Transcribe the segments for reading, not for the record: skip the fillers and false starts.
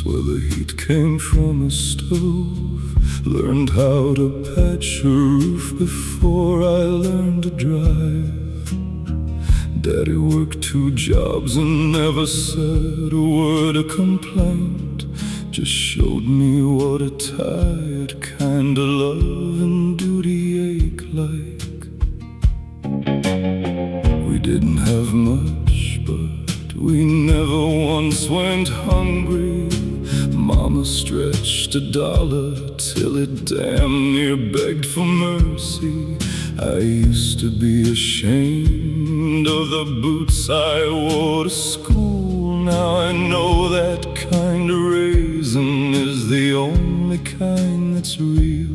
where the heat came from a stove. Learned how to patch a roof before I learned to drive. Daddy worked 2 jobs and never said a word of complaint. Just showed me what a tired kind of love and duty ache like. We didn't have much, but we never once went hungry. Mama stretched $1 till it damn near begged for mercy. I used to be ashamed of the boots I wore to school. Now I know that kind of raising is the only kind that's real.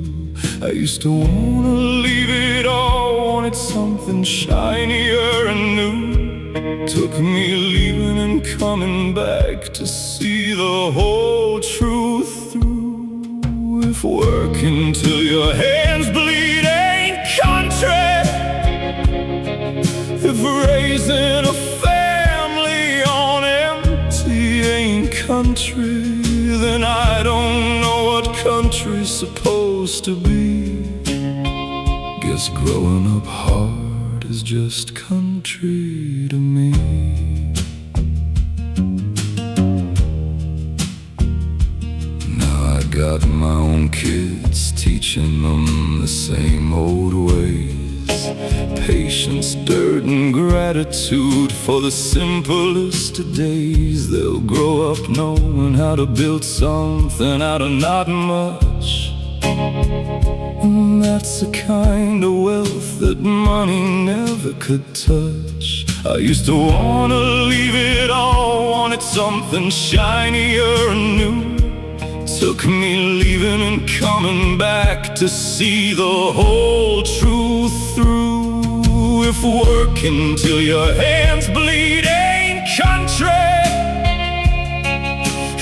I used to wanna leave it all, wanted something shinier and new. Took me leaving and coming back to see the whole truth through. If working till your hands bleed ain't country, if raising a family on empty ain't country, then I don't know what country's supposed to be. Guess growing up hard is just country to me. Now I got my own kids, teaching them the same old ways. Patience, dirt, and gratitude for the simplest of days. They'll grow up knowing how to build something out of not much. And that's the kind of wealth that money never could touch. I used to wanna leave it all, wanted something shinier and new. Took me leaving and coming back to see the whole truth through. If working till your hands bleed ain't country,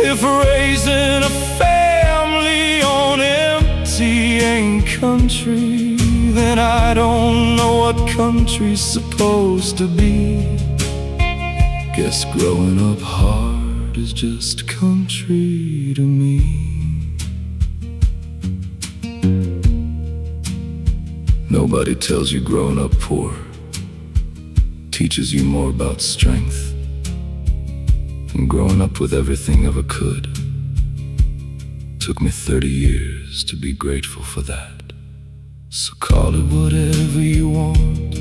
if raising a family on empty ain't country, then I don't know what country's supposed to be. Guess growing up hard is just country to me. Nobody tells you growing up poor teaches you more about strength than growing up with everything ever could. Took me 30 years to be grateful for that. So call it whatever you want.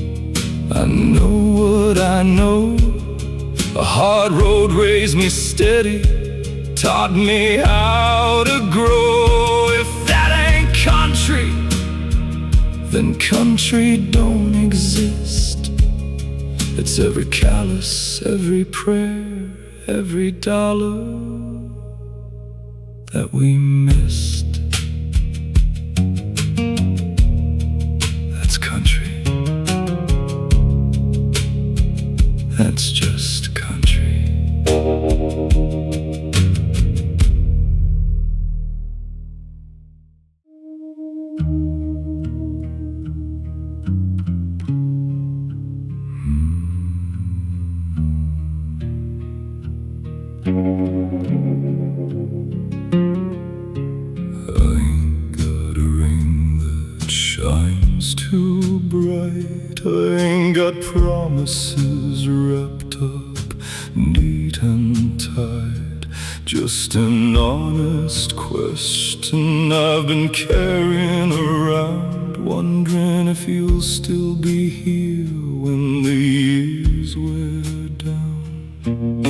I know what I know. A hard road raised me steady, taught me how to grow. If that ain't country, then country don't exist. It's every callous, every prayer, every dollar that we missed. That's country. That's just country. Too bright, I ain't got promises wrapped up neat and tight. Just an honest question I've been carrying around, wondering if you'll still be here when the years wear down.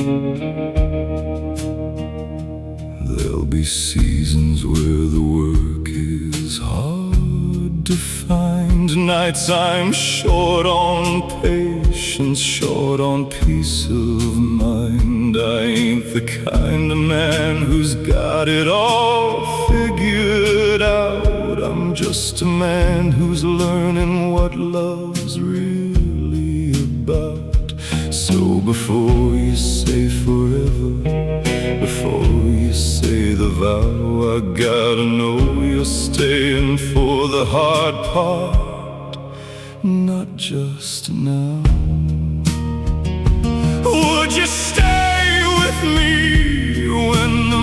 There'll be seasons where the work is hard to find, nights I'm short on patience, short on peace of mind. I ain't the kind of man who's got it all figured out. I'm just a man who's learning what love's really about. So before you say forever, before you say the vow, I gotta know you're staying for the hard part, not just now. Would you stay with me when the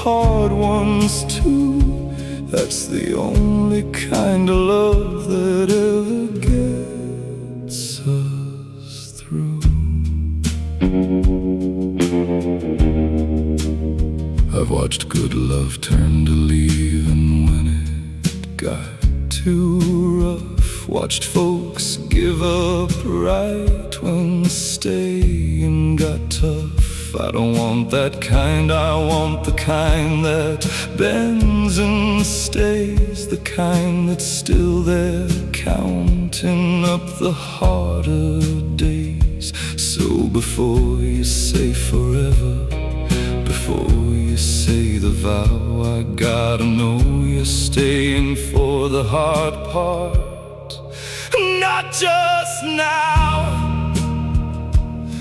hard ones too. That's the only kind of love that ever gets us through. I've watched good love turn to leaving when it got too rough. Watched folks give up right when staying got tough. I don't want that kind, I want the kind that bends and stays, the kind that's still there, counting up the harder days. So before you say forever, before you say the vow, I gotta know you're staying for the hard part, not just now.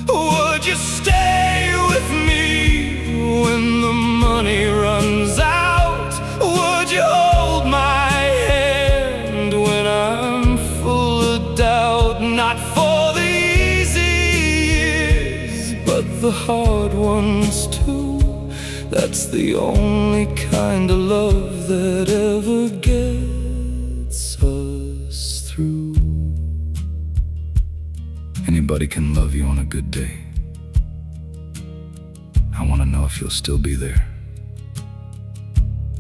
Would you stay with me when the money runs out? Would you hold my hand when I'm full of doubt? Not for the easy years, but the hard ones too. That's the only kind of love that ever gets us through. Anybody can love you on a good day. I wanna know if you'll still be there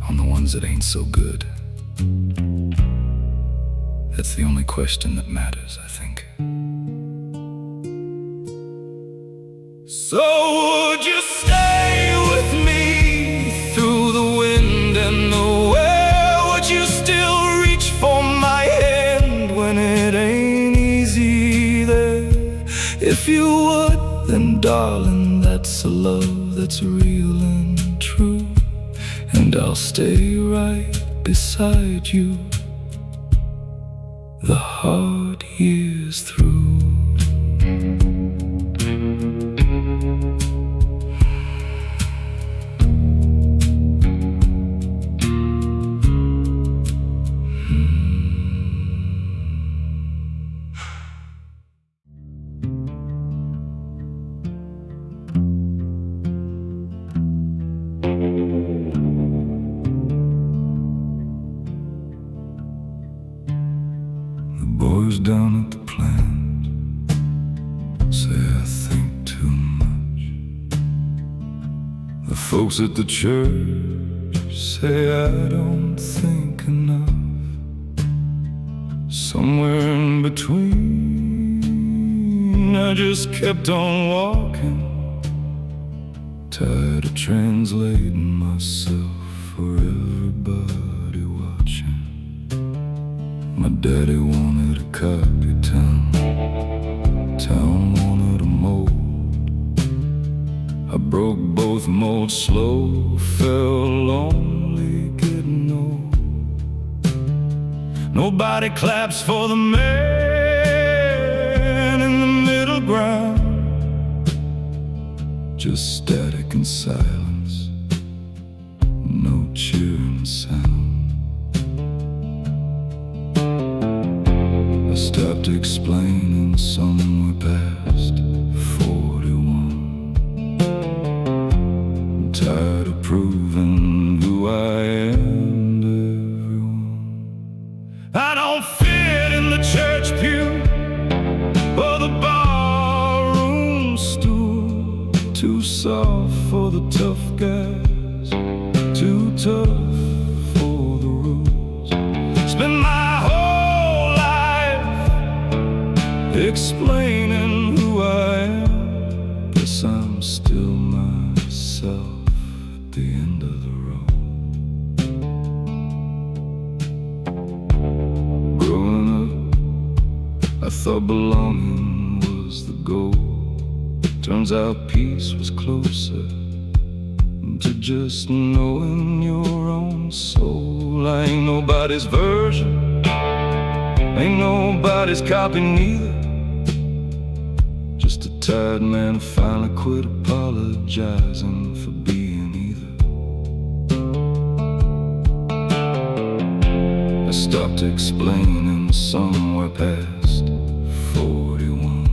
on the ones that ain't so good. That's the only question that matters, I think. So would you stay with me through the wind and the wear? Would you still reach for my hand when it ain't easy there? If you would, then darling, that's a love that's real and true, and I'll stay right beside you the hard years through. Boys down at the plant say I think too much. The folks at the church say I don't think enough. Somewhere in between, I just kept on walking, tired of translating myself for everybody watching. My daddy wanted a copy town, town wanted a mold. I broke both molds slow, fell lonely, getting old. Nobody claps for the man in the middle ground, just static and silence, no cheering sound. I stopped explaining somewhere past 41. I'm tired of proving who I am to everyone. I don't fit in the church pew or the barroom stool. Too soft for the tough guys, too tough for the rules. Spend my whole life explaining who I am. Guess I'm still myself at the end of the road. Growing up, I thought belonging was the goal. Turns out peace was closer to just knowing your own soul. I ain't nobody's version, ain't nobody's copy neither. Just a tired man who finally quit apologizing for being either. I stopped explaining somewhere past 41.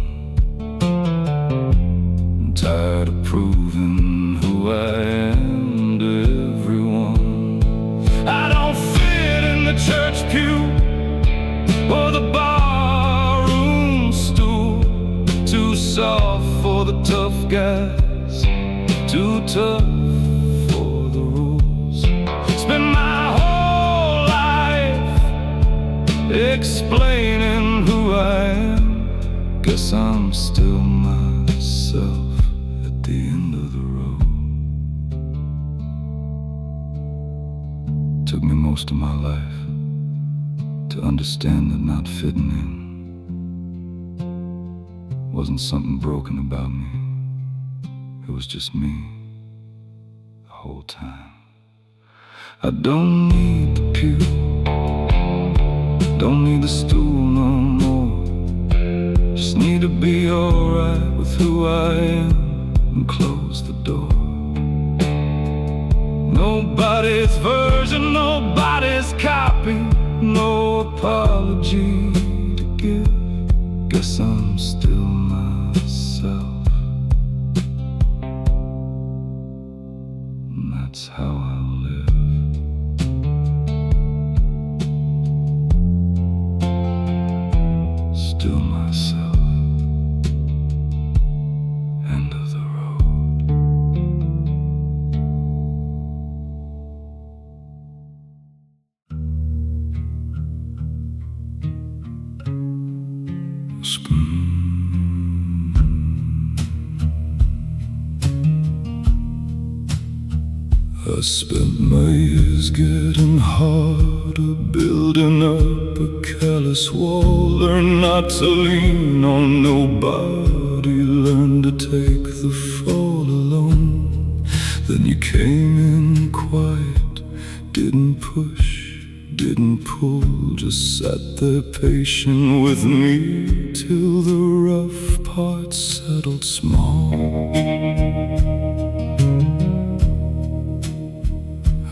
I'm tired of proving who I am to everyone. for the tough guys, too tough for the rules. Spend my whole life explaining who I am. Guess I'm still myself at the end of the road. Took me most of my life to understand that not fitting in wasn't something broken about me. It was just me the whole time. I don't need the pew, don't need the stool no more. Just need to be alright with who I am and close the door. Nobody's version, nobody's copy, no apology to give. Guess I'm still myself, and that's how I'll live. Still myself, end of the road. I spent my years getting harder, building up a callous wall. Learn not to lean on nobody, learn to take the fall alone. Then you came in quiet, didn't push, didn't pull, just sat there patient with me till the rough parts settled small.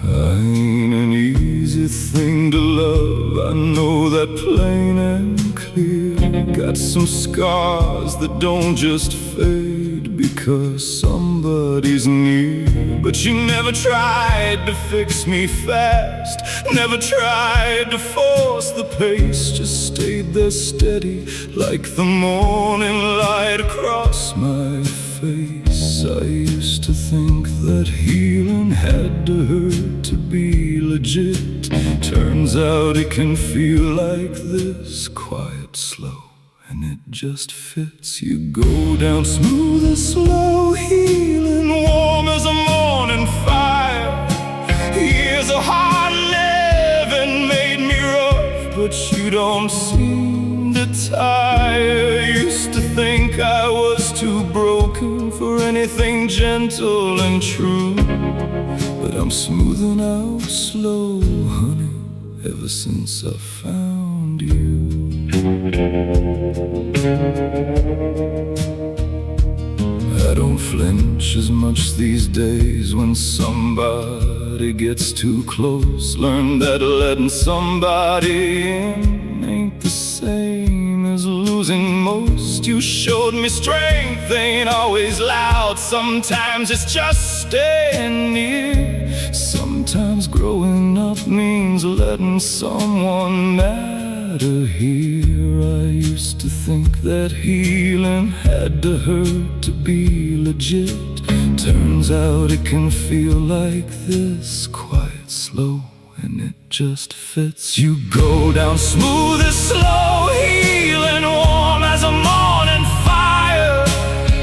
Ain't an easy thing to love, I know that plain and clear. Got some scars that don't just fade because somebody's near. But you never tried to fix me fast, never tried to force the pace, just stayed there steady like the morning light across my face. I used to think that healing had to hurt to be legit. Turns out it can feel like this, quiet, slow, and it just fits. You go down smooth and slow, healing, warm as a morning fire. Years of hard living made me rough, but you don't seem to tire. Used to think I was too broken for anything gentle and true, but I'm smoothing out slow, honey, ever since I found you. I don't flinch as much these days when somebody gets too close. Learned that letting somebody in ain't the same as losing most. You showed me strength ain't always loud, sometimes it's just staying near. Sometimes growing up means letting someone matter here. I used to think that healing had to hurt to be legit. Turns out it can feel like this, quiet, slow, and it just fits. You go down smooth and slow, healing, warm as a morning fire.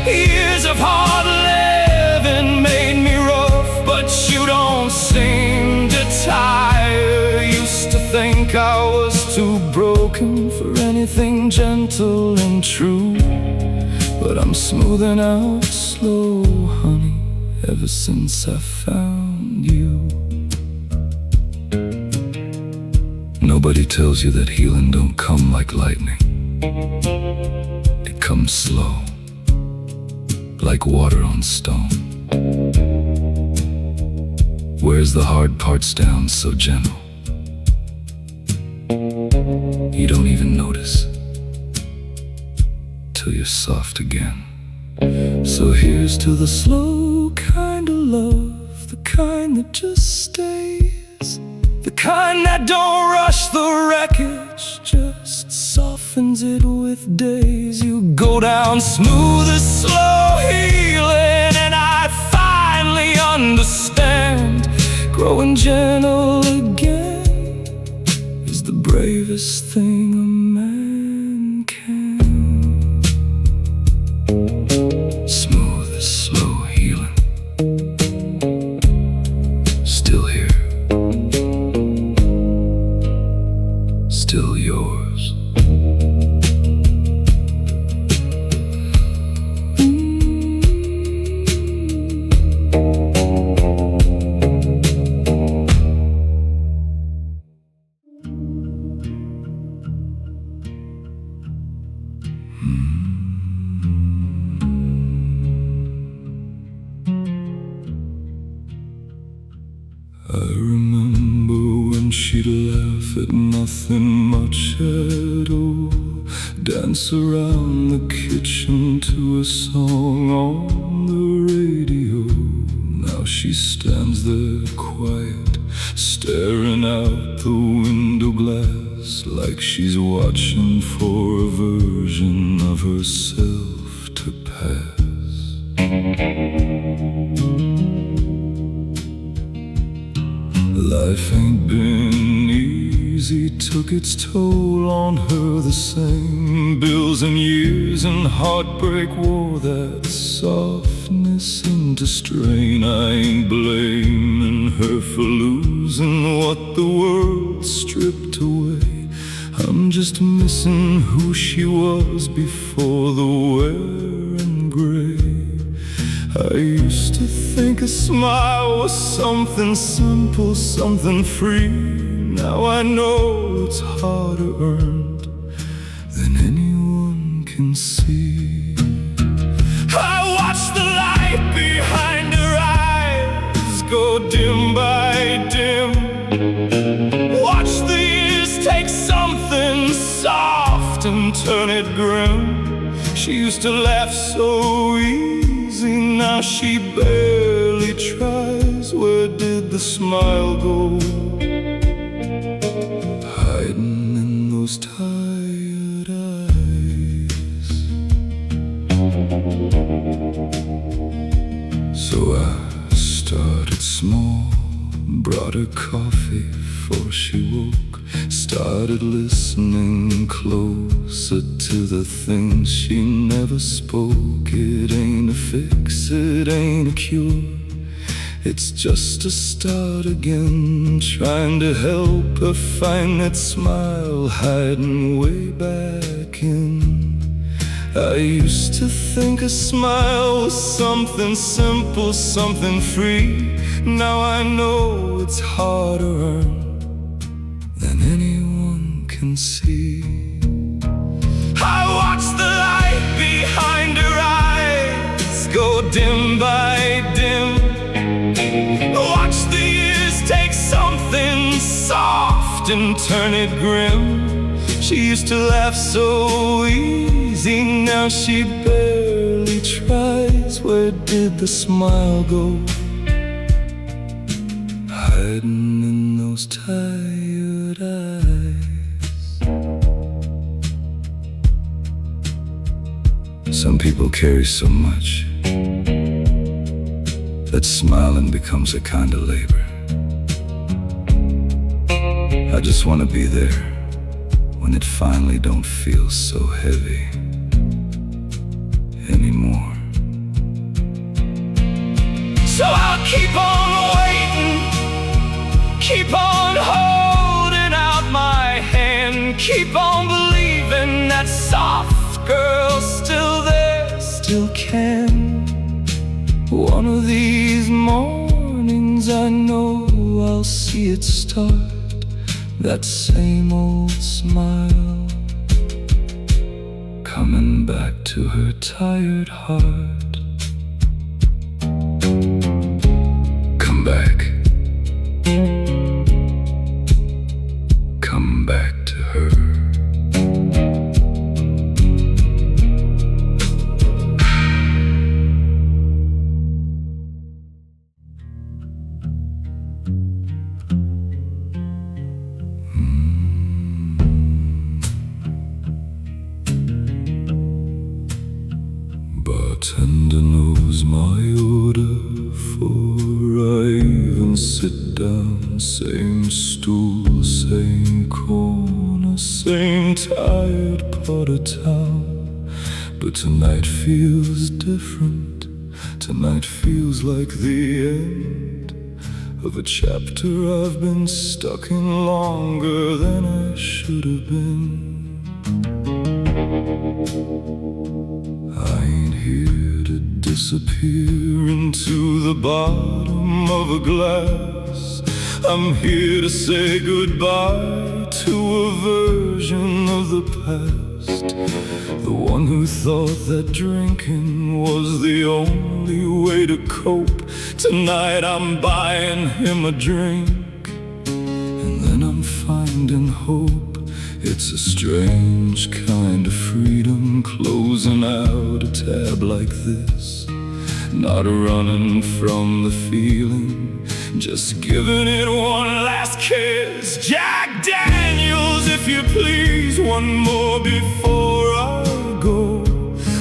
Years of hard living made me rough, but you don't seem to tire. Used to think I was too broken for anything gentle and true, but I'm smoothing out slow, honey, ever since I found you. Nobody tells you that healing don't come like lightning. It comes slow, like water on stone. Wears the hard parts down so gentle, you don't even notice till you're soft again. So here's to the slow kind of love, the kind that just stays, the kind that don't rush the wreckage, just soft softens it with days. You go down smooth as slow healing, and I finally understand. Growing gentle again is the bravest thing a man can. Smooth as slow healing, still here, still yours. I remember when she'd laugh at nothing much at all, dance around the kitchen to a song on the radio. Now she stands there quiet, staring out the window glass, like she's watching for a version of herself to pass. Life ain't been easy, took its toll on her the same. Bills and years and heartbreak wore that softness into strain. I ain't blaming her for losing what the world stripped away. I'm just missing who she was before the wear and gray. I used to think a smile was something simple, something free. Now I know it's harder earned than anyone can see. I watch the light behind her eyes go dim by dim. Watch the years take something soft and turn it grim. She used to laugh so easy, now she barely tries. Where did the smile go? Hiding in those tired eyes. So I started small, brought her coffee before she woke, started listening closer to the things she never spoke. It ain't a fix, it ain't a cure, it's just a start again, trying to help her find that smile hiding way back in. I used to think a smile was something simple, something free. Now I know it's harder earned than anyone can see. I watch the light behind her eyes go dim by dim. Watch the years take something soft and turn it grim. She used to laugh so easy, now she barely tries. Where did the smile go? Hiding in those tired eyes. Some people carry so much that smiling becomes a kind of labor. I just want to be there when it finally don't feel so heavy anymore. So I'll keep on waiting, keep on holding out my hand, keep on believing that soft girl's still there, still can. One of these mornings I know I'll see it start, that same old smile coming back to her tired heart. Come back, come back to her. Here's my order before I even sit down. Same stool, same corner, same tired part of town. But tonight feels different. Tonight feels like the end of a chapter I've been stuck in longer than I should have been. I ain't here to disappear into the bottom of a glass. I'm here to say goodbye to a version of the past, the one who thought that drinking was the only way to cope. Tonight I'm buying him a drink, and then I'm finding hope. It's a strange kind of freedom, closing out a tab like this. Not running from the feeling, just giving it one last kiss. Jack Daniels, if you please, one more before I go.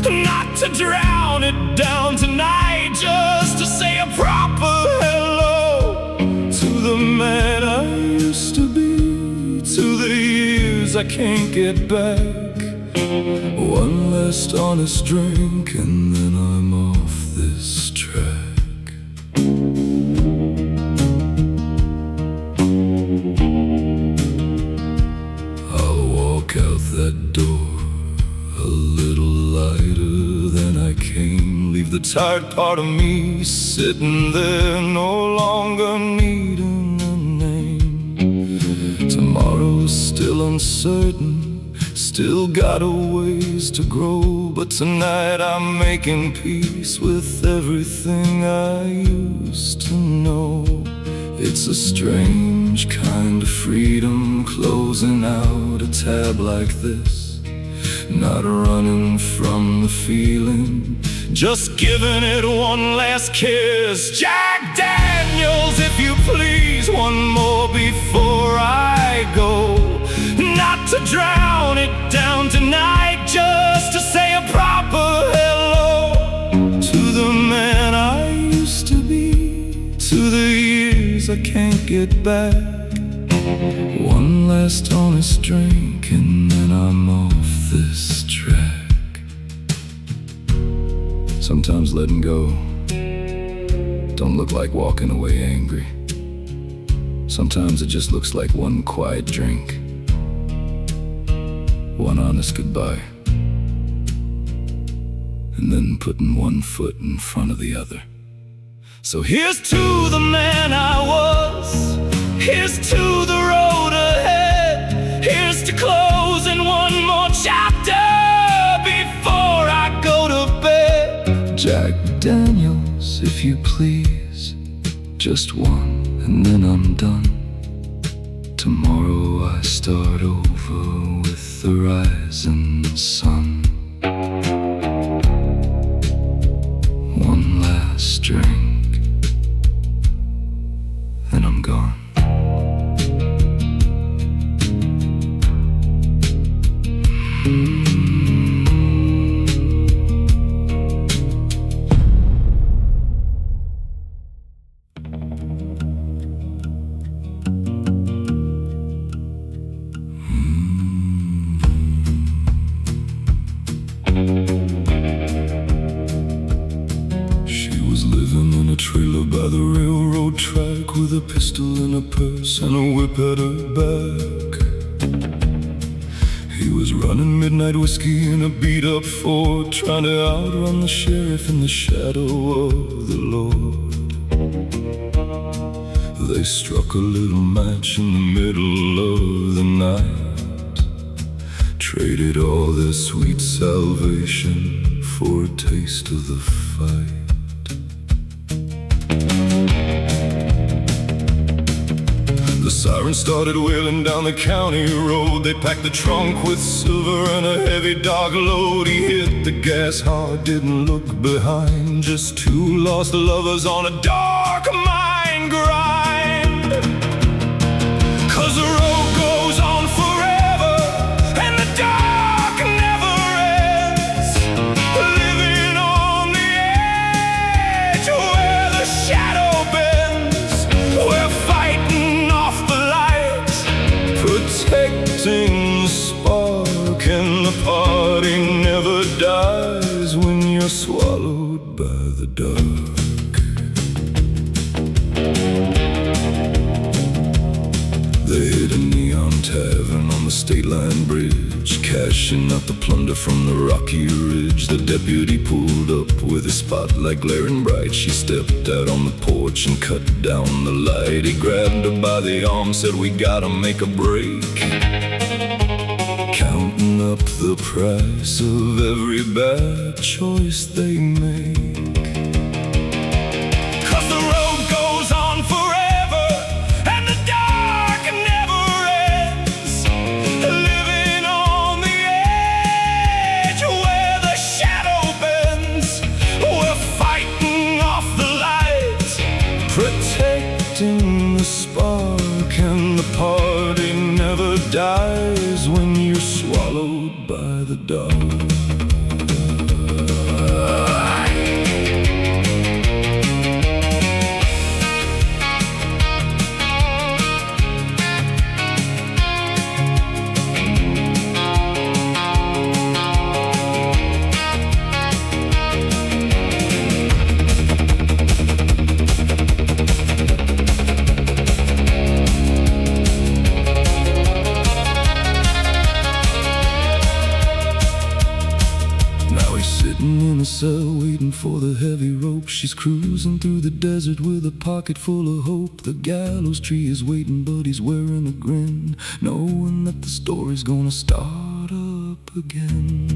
Not to drown it down tonight, just to say a proper hello to the man I used to be, to the years I can't get back. One last honest drink and then I'm off this track. I'll walk out that door a little lighter than I came. Leave the tired part of me sitting there, no longer needing a name. Tomorrow's still uncertain, still got a ways to grow. But tonight I'm making peace with everything I used to know. It's a strange kind of freedom, closing out a tab like this. Not running from the feeling, just giving it one last kiss. Jack Daniels, if you please, one more before I go. Not to drown it down tonight, just to say a proper hello to the man I used to be, to the years I can't get back. One last honest drink and then I'm off this track. Sometimes letting go don't look like walking away angry. Sometimes it just looks like one quiet drink, one honest goodbye, and then putting one foot in front of the other. So here's to the man I was, here's to the road ahead, here's to closing one more chapter before I go to bed. Jack Daniels, if you please, just one and then I'm done. Tomorrow I start over with the rising sun. One last drink, then I'm gone. By the railroad track with a pistol in a purse and a whip at her back. He was running midnight whiskey in a beat-up Ford, trying to outrun the sheriff in the shadow of the Lord. They struck a little match in the middle of the night, traded all their sweet salvation for a taste of the fight. The siren started wailing down the county road. They packed the trunk with silver and a heavy dog load. He hit the gas hard, didn't look behind. Just two lost lovers on a dark mine grind. 'Cause the road goes on forever and the dark never ends. Living on the protecting the spark, and the party never dies when you're swallowed by the dark. They hit a neon tavern on the state line bridge, cashing out the plunder from the rocky ridge. The deputy pulled up with his spotlight glaring bright. She stepped out on the porch and cut down the light. He grabbed her by the arm, said, "We gotta make a break." Counting up the price of every bad choice they make. Protecting the spark, and the party never dies when you're swallowed by the dark. In a cell waiting for the heavy rope. She's cruising through the desert with a pocket full of hope. The gallows tree is waiting, but he's wearing a grin, knowing that the story's gonna start up again.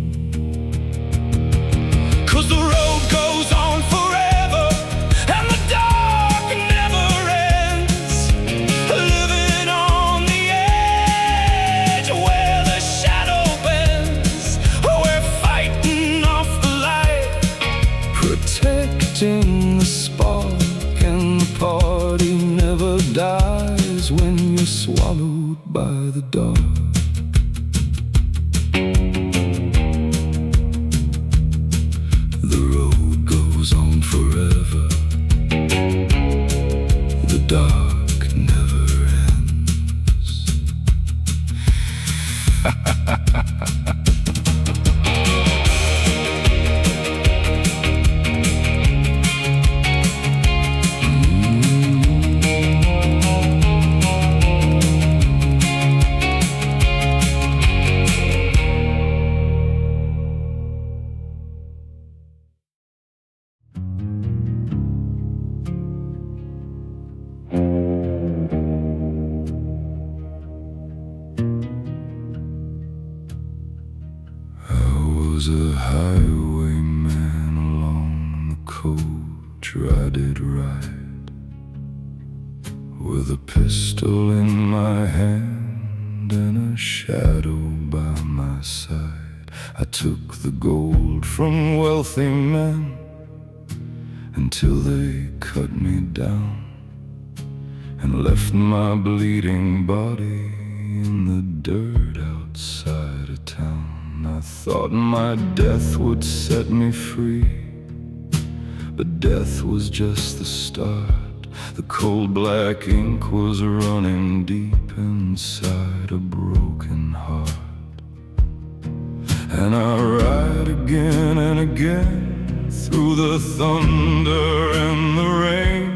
'Cause the road goes on forever, and the dark never ends. Living on the edge where the shadow bends. We're fighting off the light, protecting the spark, and the party never dies when you're swallowed by the dark. The road goes on forever, the dark never ends. Was a highwayman along the coach I did ride, with a pistol in my hand and a shadow by my side. I took the gold from wealthy men until they cut me down and left my bleeding body in the dirt outside of town. I thought my death would set me free, but death was just the start. The cold black ink was running deep inside a broken heart. And I ride again and again through the thunder and the rain.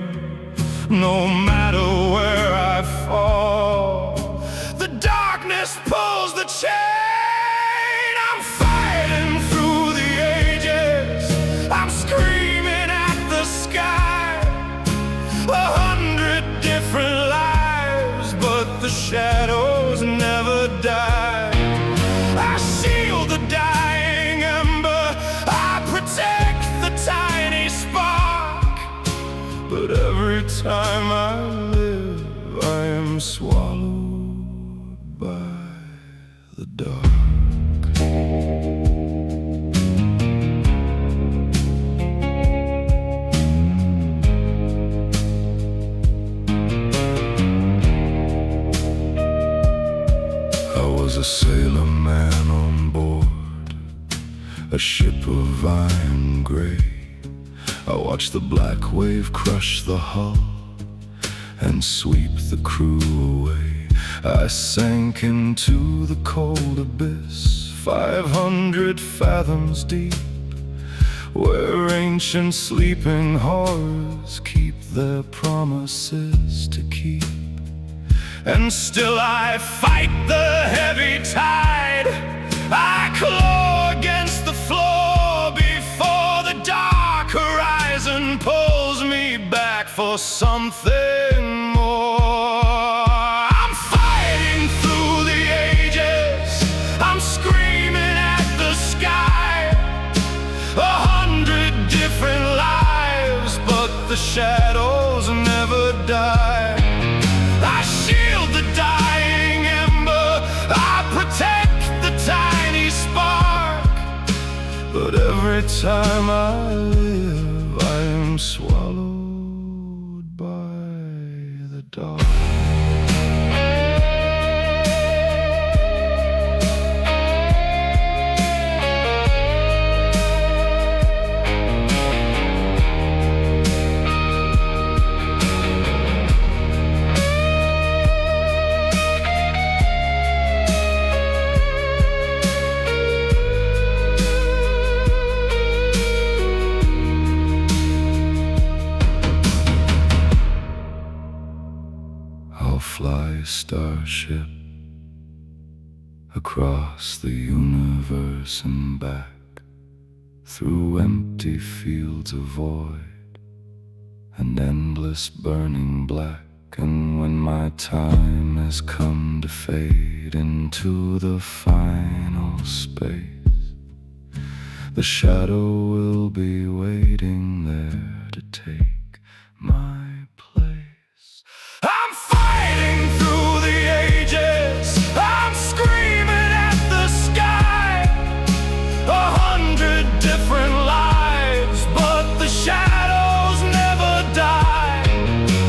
No matter where I fall, the darkness pulls the chain. Screaming at the sky, 100 different lives, but the shadows never die. I shield the dying ember, I protect the tiny spark, but every time I live, I am swallowed by the dark. A sailor man on board a ship of iron gray. I watched the black wave crush the hull and sweep the crew away. I sank into the cold abyss, 500 fathoms deep, where ancient sleeping horrors keep their promises to keep. And still I fight the heavy tide, I claw against the floor before the dark horizon pulls me back for something more. I'm fighting through the ages, I'm screaming at the sky, 100 different lives, but the shadows never die. I shield the dying ember, I protect the tiny spark, but every time I live, I am swallowed by the dark. Fly a starship across the universe and back, through empty fields of void and endless burning black. And when my time has come to fade into the final space, the shadow will be waiting there to take my place. I'm fighting through the ages, I'm screaming at the sky, 100 different lives, but the shadows never die.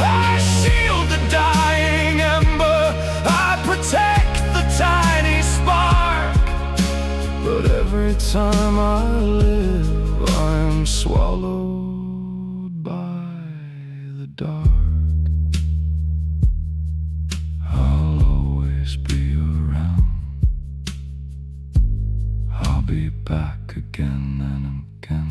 I shield the dying ember, I protect the tiny spark, but every time I live, I'm swallowed by the dark. Be around, I'll be back again and again.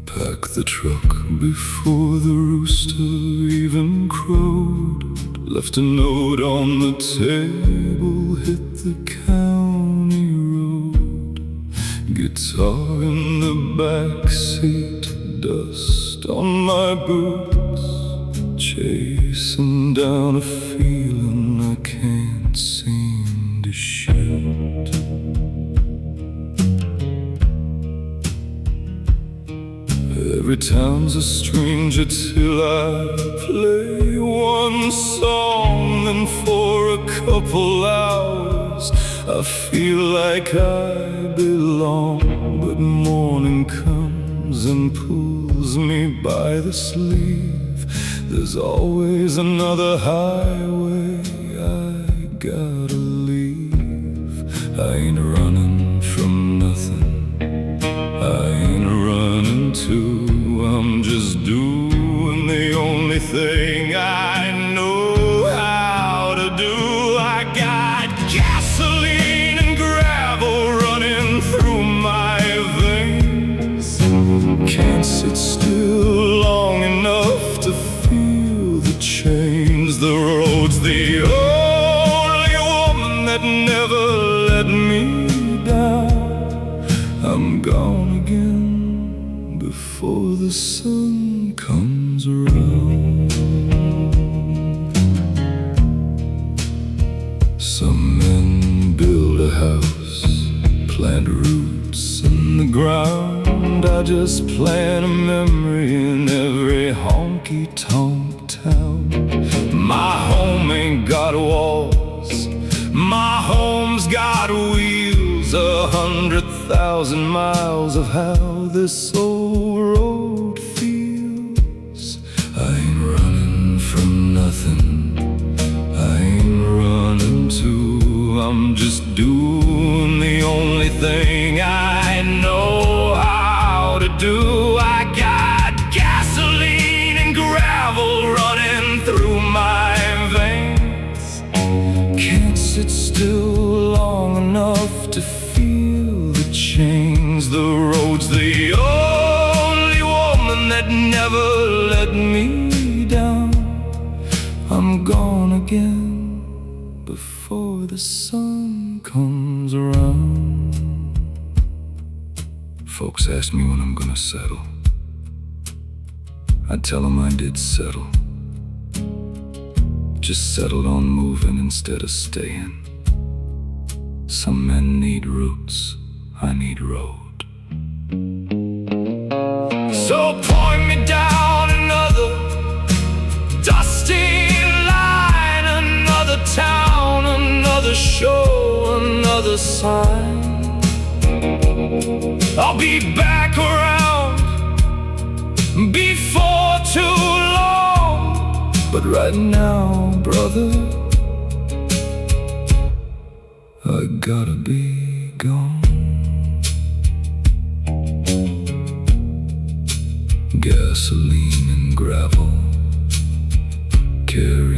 Pack the truck before the rooster even crowed, left a note on the table, hit the county road. Guitar in the backseat, dust on my boots, chasing down a feeling I can't seem to shoot. Every town's a stranger till I play one song, then for a couple hours I feel like I belong. But morning comes and pulls me by the sleeve, there's always another highway I gotta leave. I ain't running from nothing, I ain't running to, I'm just doing the only thing I know how to do. I got gasoline and gravel running through my veins, can't sit still long enough to feel the change. The road's the only woman that never let me down. I'm gone again before the sun comes around. Some men build a house, plant roots in the ground. I just plant a memory in every honky-tonk town. My home ain't got walls, my home's got wheels, 100,000 miles of how this old road feels. I ain't running from nothing, I ain't running to. I'm just doing the only thing I know how to do. I got gasoline and gravel running through my veins. Can't sit still long enough to feel the chains. The road's the only woman that never let me down. I'm gone again before the sun comes around. Folks ask me when I'm gonna settle. I tell them I did settle. Just settled on moving instead of staying. Some men need roots, I need road. So point me down another dusty line, another town, another show, another sign. I'll be back around before too long. But right now, brother, I gotta be gone. Gasoline and gravel carry